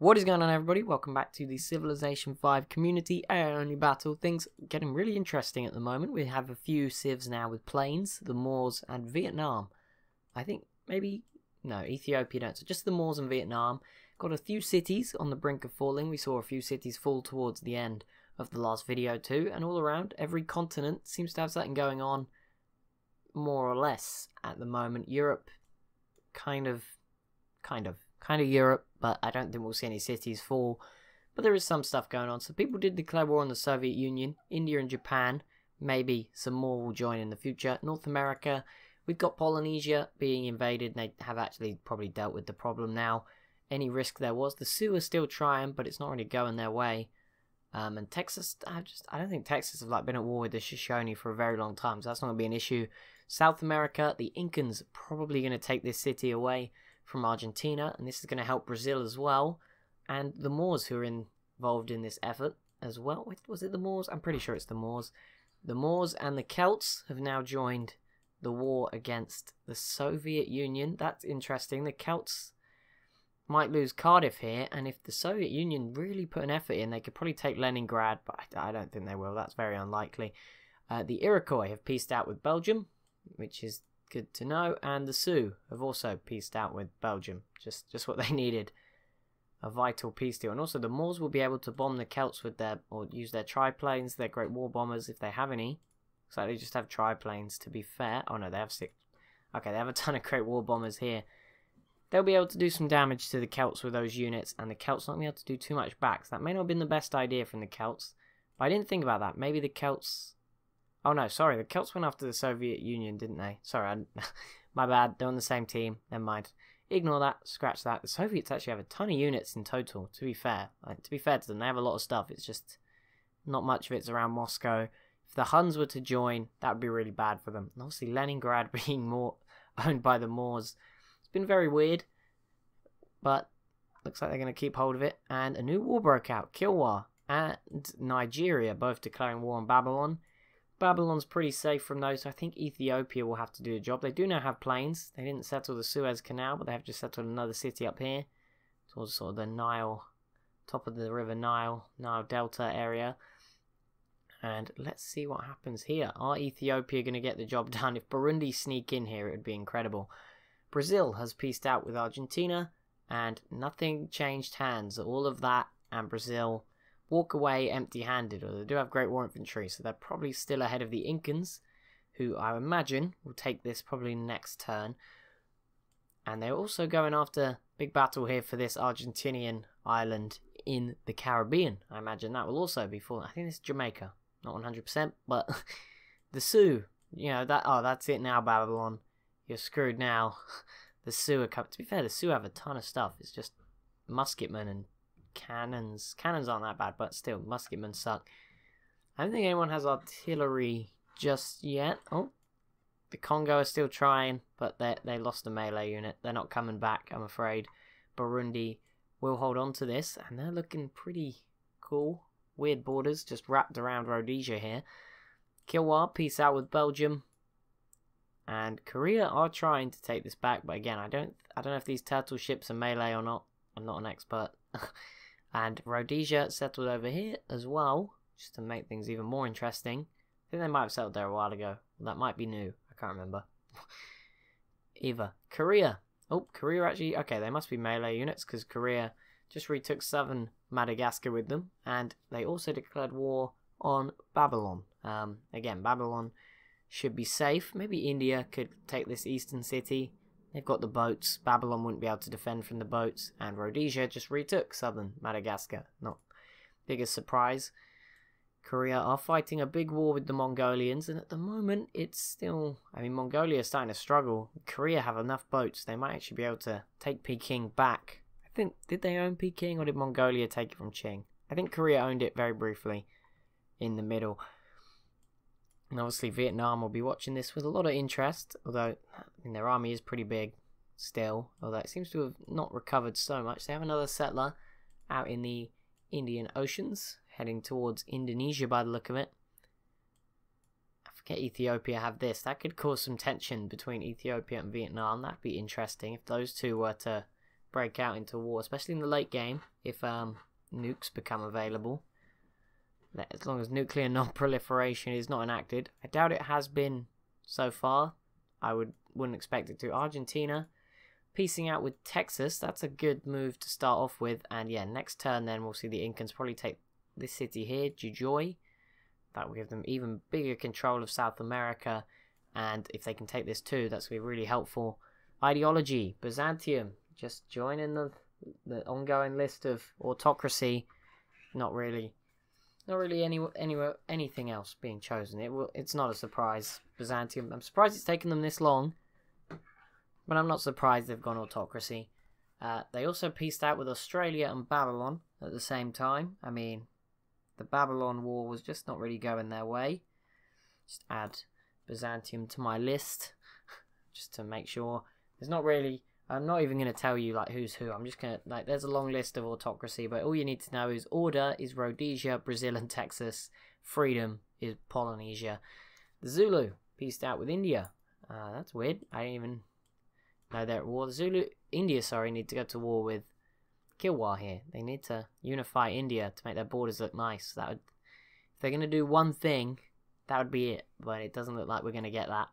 What is going on, everybody? Welcome back to the Civilization 5 community only battle. Things getting really interesting at the moment. We have a few civs now with planes, the Moors and Vietnam. I think maybe, no, Ethiopia don't. So just the Moors and Vietnam. Got a few cities on the brink of falling. We saw a few cities fall towards the end of the last video too. And all around, every continent seems to have something going on, more or less, at the moment. Europe, kind of Europe, but I don't think we'll see any cities fall. But there is some stuff going on. So people did declare war on the Soviet Union, India and Japan. Maybe some more will join in the future. North America, we've got Polynesia being invaded. They have actually probably dealt with the problem now. Any risk there was. The Sioux are still trying, but it's not really going their way. And Texas, I don't think Texas have been at war with the Shoshone for a very long time, so that's not going to be an issue. South America, the Incans probably going to take this city away from Argentina, and this is going to help Brazil as well, and the Moors who are involved in this effort as well. Was it the Moors? I'm pretty sure it's the Moors. The Moors and the Celts have now joined the war against the Soviet Union. That's interesting. The Celts might lose Cardiff here, and if the Soviet Union really put an effort in, they could probably take Leningrad, but I don't think they will. That's very unlikely. The Iroquois have peaced out with Belgium, which is good to know, and the Sioux have also peaced out with Belgium. Just what they needed. A vital peace deal. And also the Moors will be able to bomb the Celts with their, or use their triplanes, their great war bombers, if they have any. So they just have triplanes, to be fair. Oh no, they have 6. Okay, they have a ton of great war bombers here. They'll be able to do some damage to the Celts with those units, and the Celts not be able to do too much back. So that may not have been the best idea from the Celts. But I didn't think about that. Maybe the Celts... Oh no, sorry, the Celts went after the Soviet Union, didn't they? Sorry, my bad, they're on the same team, never mind. Ignore that, scratch that. The Soviets actually have a ton of units in total, to be fair. To be fair to them, they have a lot of stuff, it's just not much of it's around Moscow. If the Huns were to join, that would be really bad for them. And obviously Leningrad being more owned by the Moors, it's been very weird, but looks like they're going to keep hold of it. And a new war broke out, Kilwa and Nigeria both declaring war on Babylon. Babylon's pretty safe from those, so I think Ethiopia will have to do the job. They do now have planes. They didn't settle the Suez Canal, but they have just settled another city up here, towards sort of the Nile, top of the river Nile Delta area. And let's see what happens here. Are Ethiopia going to get the job done? If Burundi sneak in here, it would be incredible. Brazil has peaced out with Argentina, and nothing changed hands. All of that, and Brazil walk away empty-handed, or they do have great war infantry, so they're probably still ahead of the Incans, who I imagine will take this probably next turn. And they're also going after big battle here for this Argentinian island in the Caribbean. I imagine that will also be falling. I think it's Jamaica, not 100%, but the Sioux, you know, that's it now, Babylon. You're screwed now. The Sioux are coming. To be fair, the Sioux have a ton of stuff. It's just musketmen and cannons aren't that bad, but still, musketmen suck. I don't think anyone has artillery just yet. Oh, the Congo are still trying, but they lost a melee unit. They're not coming back, I'm afraid. Burundi will hold on to this, and they're looking pretty cool. Weird borders just wrapped around Rhodesia here. Kilwa, peace out with Belgium. And Korea are trying to take this back, but again, I don't know if these turtle ships are melee or not. I'm not an expert. And Rhodesia settled over here as well, just to make things even more interesting. I think they might have settled there a while ago. That might be new. I can't remember. Either. Korea. Oh, Korea actually... Okay, they must be melee units, because Korea just retook southern Madagascar with them. And they also declared war on Babylon. Again, Babylon should be safe. Maybe India could take this eastern city. They've got the boats. Babylon wouldn't be able to defend from the boats. And Rhodesia just retook southern Madagascar. Not biggest surprise. Korea are fighting a big war with the Mongolians. And at the moment, it's still... I mean, Mongolia is starting to struggle. Korea have enough boats. They might actually be able to take Peking back. I think... Did they own Peking, or did Mongolia take it from Qing? I think Korea owned it very briefly in the middle. And obviously Vietnam will be watching this with a lot of interest, although I mean, their army is pretty big still, although it seems to have not recovered so much. They have another settler out in the Indian Oceans, heading towards Indonesia by the look of it. I forget Ethiopia have this. That could cause some tension between Ethiopia and Vietnam. That'd be interesting if those two were to break out into war, especially in the late game, if nukes become available. As long as nuclear non-proliferation is not enacted. I doubt it has been so far. I wouldn't expect it to. Argentina piecing out with Texas. That's a good move to start off with. And yeah, next turn then we'll see the Incans probably take this city here, Jujuy. That will give them even bigger control of South America. And if they can take this too, that's going to be really helpful. Ideology, Byzantium. Just join in the ongoing list of autocracy. Not really anything else being chosen. It's not a surprise. Byzantium. I'm surprised it's taken them this long, but I'm not surprised they've gone autocracy. They also pieced out with Australia and Babylon at the same time. I mean, the Babylon war was just not really going their way. Just add Byzantium to my list, just to make sure. There's not really. I'm not even going to tell you like who's who. I'm just going to there's a long list of autocracy, but all you need to know is order is Rhodesia, Brazil and Texas. Freedom is Polynesia. The Zulu pieced out with India. That's weird. I didn't even know they're at war. The India need to go to war with Kilwa here. They need to unify India to make their borders look nice. If they're going to do one thing, that would be it. But it doesn't look like we're going to get that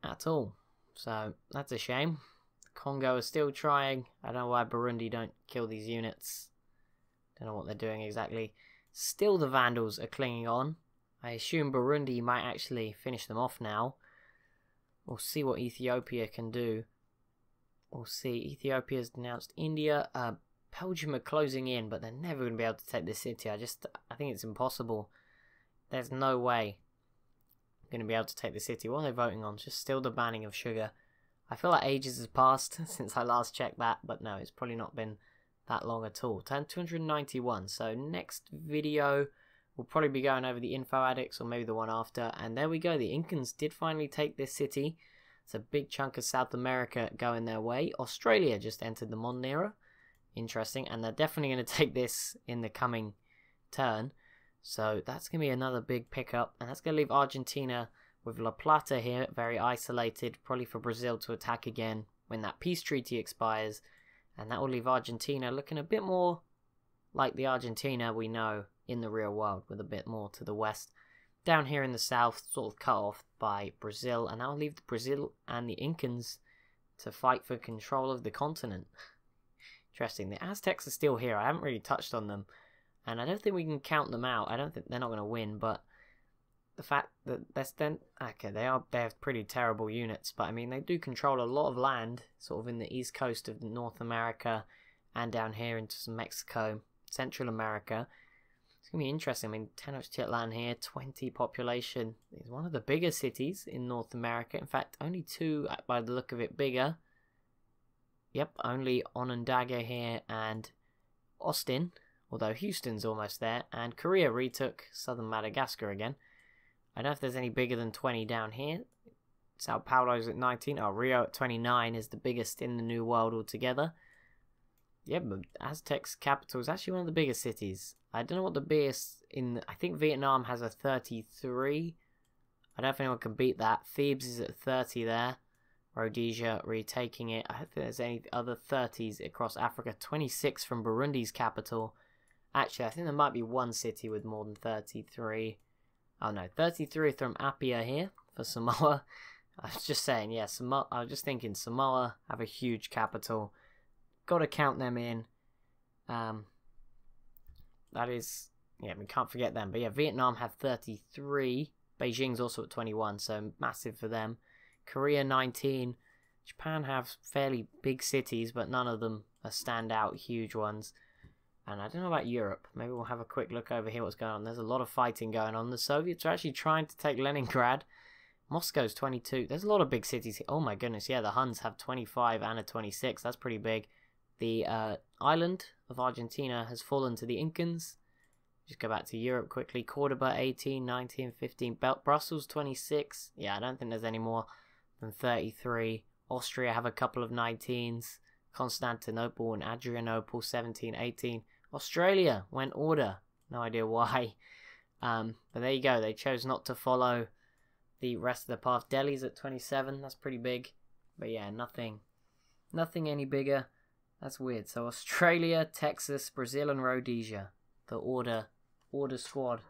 at all. So, that's a shame. Congo is still trying. I don't know why Burundi don't kill these units. Don't know what they're doing exactly. Still the Vandals are clinging on. I assume Burundi might actually finish them off now. We'll see what Ethiopia can do. We'll see. Ethiopia's denounced India. Belgium are closing in, but they're never going to be able to take this city. I think it's impossible. There's no way going to be able to take the city. What are they voting on? Just still the banning of sugar. I feel like ages has passed since I last checked that, but no, it's probably not been that long at all. Turn 291. So next video we'll probably be going over the info addicts, or maybe the one after. And there we go. The Incans did finally take this city. It's a big chunk of South America going their way. Australia just entered the modern era. Interesting, and they're definitely going to take this in the coming turn. So that's going to be another big pickup, and that's going to leave Argentina with La Plata here, very isolated, probably for Brazil to attack again when that peace treaty expires, and that will leave Argentina looking a bit more like the Argentina we know in the real world, with a bit more to the west. Down here in the south, sort of cut off by Brazil, and that will leave Brazil and the Incans to fight for control of the continent. Interesting. The Aztecs are still here. I haven't really touched on them. And I don't think we can count them out. I don't think they're not going to win, but the fact that they have pretty terrible units, but I mean they do control a lot of land, sort of in the east coast of North America and down here into some Mexico, Central America. It's going to be interesting. I mean, Tenochtitlan here, 20 population, is one of the bigger cities in North America. In fact, only two by the look of it bigger. Yep, only Onondaga here and Austin. Although Houston's almost there, and Korea retook southern Madagascar again. I don't know if there's any bigger than 20 down here. Sao Paulo's at 19. Oh, Rio at 29 is the biggest in the New World altogether. Yeah, but Aztec's capital is actually one of the biggest cities. I don't know what the biggest in. I think Vietnam has a 33. I don't know if anyone can beat that. Thebes is at 30 there. Rhodesia retaking it. I don't think there's any other 30s across Africa. 26 from Burundi's capital. Actually, I think there might be one city with more than 33. Oh no, 33 from Apia here for Samoa. I was just saying, yeah, I was just thinking Samoa have a huge capital. Got to count them in. That is, yeah, we can't forget them. But yeah, Vietnam have 33. Beijing's also at 21, so massive for them. Korea 19. Japan have fairly big cities, but none of them are standout huge ones. And I don't know about Europe. Maybe we'll have a quick look over here what's going on. There's a lot of fighting going on. The Soviets are actually trying to take Leningrad. Moscow's 22. There's a lot of big cities here. Oh my goodness, yeah, the Huns have 25 and a 26. That's pretty big. The island of Argentina has fallen to the Incans. Just go back to Europe quickly. Cordoba 18, 19, 15. Brussels 26. Yeah, I don't think there's any more than 33. Austria have a couple of 19s. Constantinople and Adrianople 17, 18. Australia went order. No idea why. But there you go. They chose not to follow the rest of the path. Delhi's at 27. That's pretty big. But yeah, nothing Nothing any bigger. That's weird. So Australia, Texas, Brazil and Rhodesia. The order squad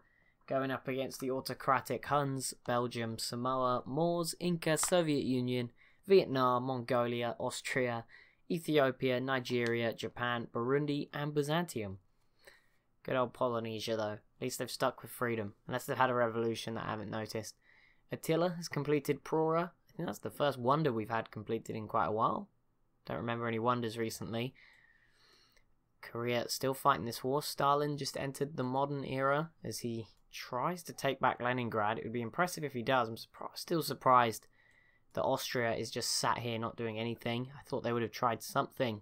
going up against the autocratic Huns, Belgium, Samoa, Moors, Inca, Soviet Union, Vietnam, Mongolia, Austria, Ethiopia, Nigeria, Japan, Burundi and Byzantium. Good old Polynesia though. At least they've stuck with freedom. Unless they've had a revolution that I haven't noticed. Attila has completed Prora. I think that's the first wonder we've had completed in quite a while. Don't remember any wonders recently. Korea still fighting this war. Stalin just entered the modern era as he tries to take back Leningrad. It would be impressive if he does. I'm still surprised that Austria is just sat here not doing anything. I thought they would have tried something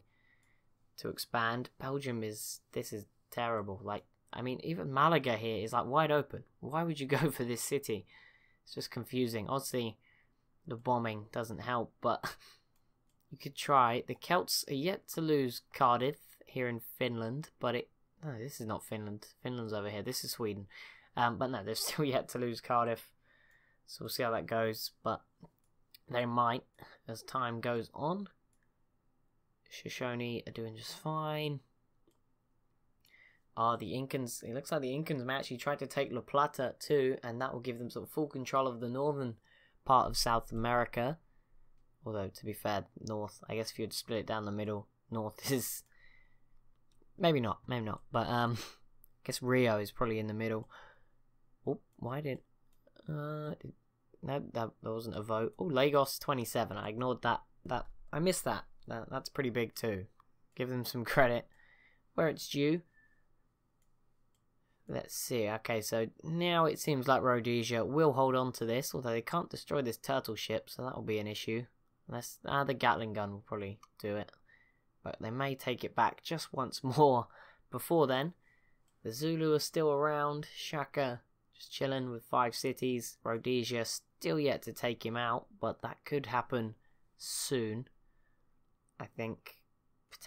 to expand. Belgium this is terrible. Like, I mean, even Malaga here is like wide open. Why would you go for this city? It's just confusing. Obviously, the bombing doesn't help, but you could try. The Celts are yet to lose Cardiff here in Finland, but no, this is not Finland. Finland's over here. This is Sweden. But no, they're still yet to lose Cardiff. So we'll see how that goes. But they might as time goes on. Shoshone are doing just fine. The Incans. It looks like the Incans may actually try to take La Plata too, and that will give them sort of full control of the northern part of South America. Although, to be fair, north, I guess if you'd split it down the middle, north is... Maybe not. But, I guess Rio is probably in the middle. Oh, why did... No, that wasn't a vote. Oh, Lagos 27. I ignored that. I missed that. That's pretty big too. Give them some credit where it's due. Let's see. Okay, so now it seems like Rhodesia will hold on to this, although they can't destroy this turtle ship, so that will be an issue. Unless the Gatling gun will probably do it. But they may take it back just once more before then. The Zulu are still around. Shaka just chilling with 5 cities. Rhodesia still yet to take him out, but that could happen soon. I think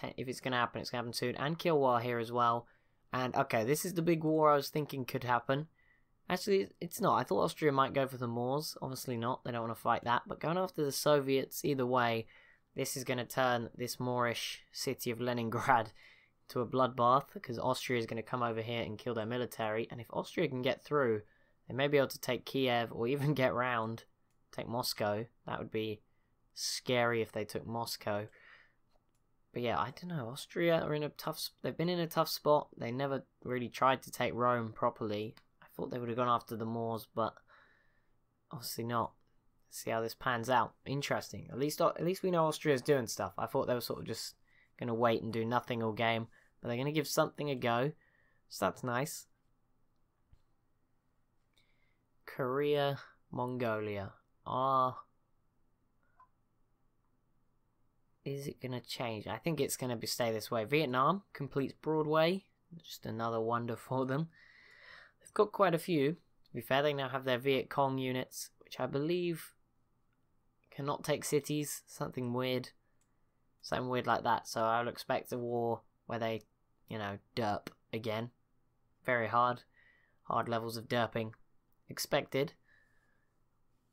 if it's going to happen, it's going to happen soon. And Kilwa here as well. And okay, this is the big war I was thinking could happen. Actually, it's not. I thought Austria might go for the Moors. Obviously not. They don't want to fight that. But going after the Soviets, either way, this is going to turn this Moorish city of Leningrad to a bloodbath, because Austria is going to come over here and kill their military. And if Austria can get through, they may be able to take Kiev or even get round, take Moscow. That would be scary if they took Moscow. But yeah, I don't know. Austria are in a tough... They've been in a tough spot. They never really tried to take Rome properly. I thought they would have gone after the Moors, but obviously not. Let's see how this pans out. Interesting. At least we know Austria's doing stuff. I thought they were sort of just going to wait and do nothing all game. But they're going to give something a go. So that's nice. Korea, Mongolia. Is it going to change? I think it's going to stay this way. Vietnam completes Broadway. Just another wonder for them. They've got quite a few. To be fair, they now have their Viet Cong units, which I believe cannot take cities. Something weird like that. So I'll expect a war where they, derp again. Very hard. Hard levels of derping expected.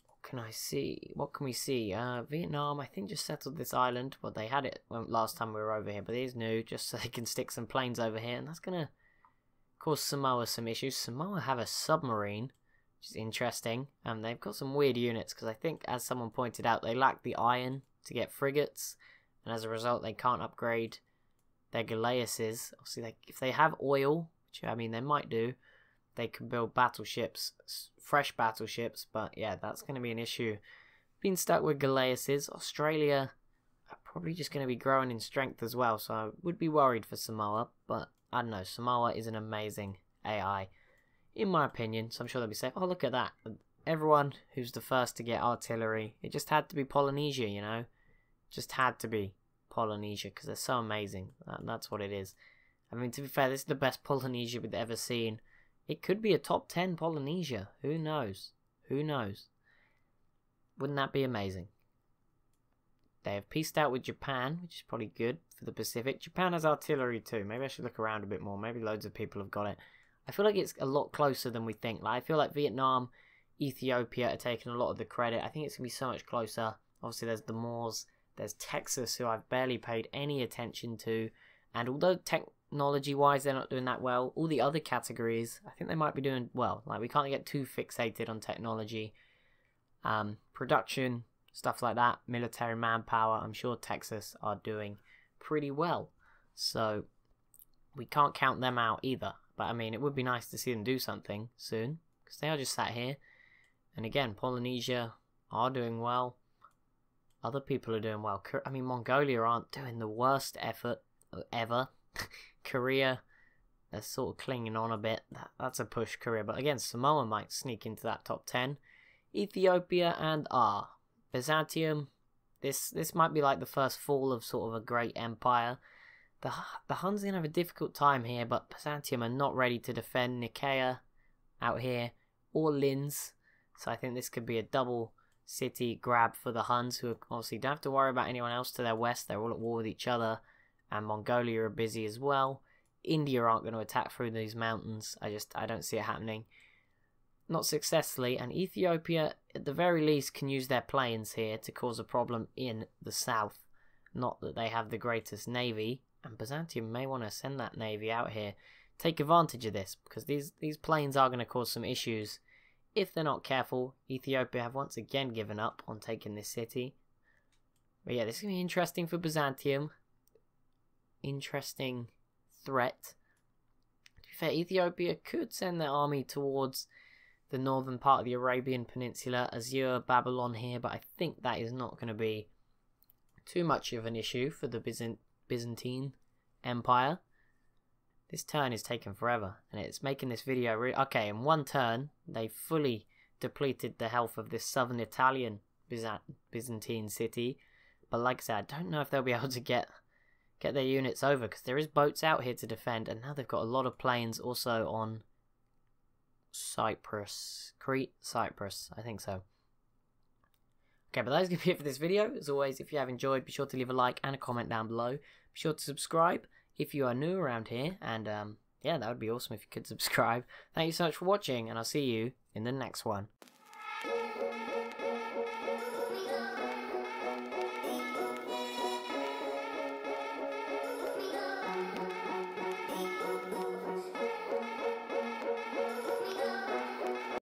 What can we see? Vietnam, I think, just settled this island. Well, they had it last time we were over here, but it is new, just so they can stick some planes over here, and that's going to cause Samoa some issues. Samoa have a submarine, which is interesting. They've got some weird units, because I think, as someone pointed out, they lack the iron to get frigates, and as a result, they can't upgrade their galleasses. Obviously, if they have oil, which, they might do, they can build battleships, fresh battleships, but yeah, that's going to be an issue. Being stuck with galleasses. Australia are probably just going to be growing in strength as well, so I would be worried for Samoa, but I don't know, Samoa is an amazing AI, in my opinion, so I'm sure they'll be safe. Oh, look at that. Everyone who's the first to get artillery, it just had to be Polynesia, Just had to be Polynesia, because they're so amazing. That's what it is. To be fair, this is the best Polynesia we've ever seen. It could be a top 10 Polynesia. Who knows? Who knows? Wouldn't that be amazing? They have peaced out with Japan, which is probably good for the Pacific. Japan has artillery too. Maybe I should look around a bit more. Maybe loads of people have got it. I feel like it's a lot closer than we think. I feel like Vietnam, Ethiopia are taking a lot of the credit. I think it's going to be so much closer. Obviously, there's the Moors. There's Texas, who I've barely paid any attention to. And although technology-wise they're not doing that well, all the other categories, I think they might be doing well. Like, we can't get too fixated on technology. Production, stuff like that, military manpower, I'm sure Texas are doing pretty well. So we can't count them out either. But I mean, it would be nice to see them do something soon, because they are just sat here. And again, Polynesia are doing well. Other people are doing well. I mean, Mongolia aren't doing the worst effort ever. Korea, they're sort of clinging on a bit. That's a push, Korea. But again, Samoa might sneak into that top 10. Ethiopia and Byzantium. This might be like the first fall of sort of a great empire. The Huns are going to have a difficult time here, but Byzantium are not ready to defend Nicaea out here, or Linz. So I think this could be a double city grab for the Huns, who obviously don't have to worry about anyone else to their west. They're all at war with each other, and Mongolia are busy as well. India aren't going to attack through these mountains. I don't see it happening. Not successfully, and Ethiopia, at the very least, can use their planes here to cause a problem in the south. Not that they have the greatest navy, and Byzantium may want to send that navy out here. Take advantage of this, because these planes are going to cause some issues. If they're not careful, Ethiopia have once again given up on taking this city. But yeah, this is going to be interesting for Byzantium. Interesting threat. To be fair, Ethiopia could send their army towards the northern part of the Arabian Peninsula, Azure, Babylon here, but I think that is not going to be too much of an issue for the Byzantine Empire. This turn is taking forever, and it's making this video okay, in one turn, they fully depleted the health of this southern Italian Byzantine city. But like I said, I don't know if they'll be able to get their units over, because there is boats out here to defend, and now they've got a lot of planes also on Cyprus. Crete? Cyprus, I think so. Okay, but that is going to be it for this video. As always, if you have enjoyed, be sure to leave a like and a comment down below. Be sure to subscribe if you are new around here, and yeah, that would be awesome if you could subscribe. Thank you so much for watching, and I'll see you in the next one.